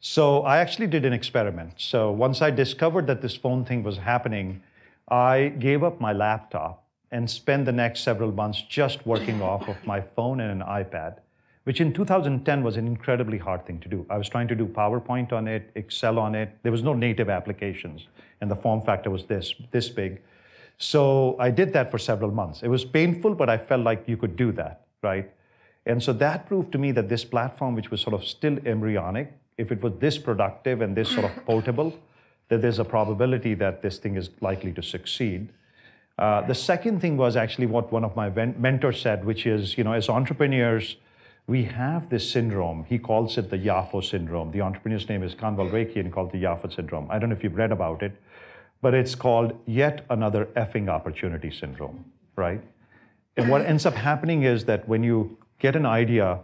So I actually did an experiment. So once I discovered that this phone thing was happening, I gave up my laptop and spent the next several months just working off of my phone and an iPad, which in 2010 was an incredibly hard thing to do. I was trying to do PowerPoint on it, Excel on it. There was no native applications, and the form factor was this big. So I did that for several months. It was painful, but I felt like you could do that, right? And so that proved to me that this platform, which was sort of still embryonic, if it was this productive and this sort of portable, that there's a probability that this thing is likely to succeed. The second thing was actually what one of my mentors said, which is, as entrepreneurs, we have this syndrome. He calls it the YAFO syndrome. The entrepreneur's name is Kanwal Reiki, and he called it the YAFO syndrome. I don't know if you've read about it, but it's called yet another effing opportunity syndrome, right? And what ends up happening is that when you get an idea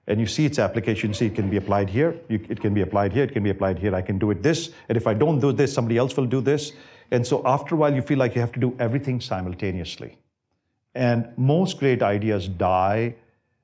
and you see its application, see it can be applied here, it can be applied here, it can be applied here, I can do it this, and if I don't do this, somebody else will do this. And so after a while, you feel like you have to do everything simultaneously. And most great ideas die,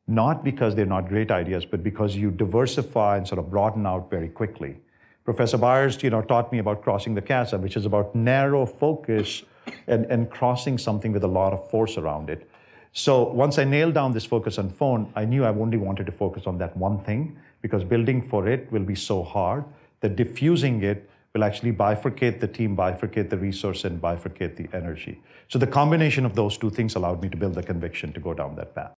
not because they're not great ideas, but because you diversify and sort of broaden out very quickly. Professor Byers, taught me about crossing the chasm, which is about narrow focus and crossing something with a lot of force around it. So once I nailed down this focus on phone, I knew I only wanted to focus on that one thing, because building for it will be so hard that diffusing it will actually bifurcate the team, bifurcate the resource, and bifurcate the energy. So the combination of those two things allowed me to build the conviction to go down that path.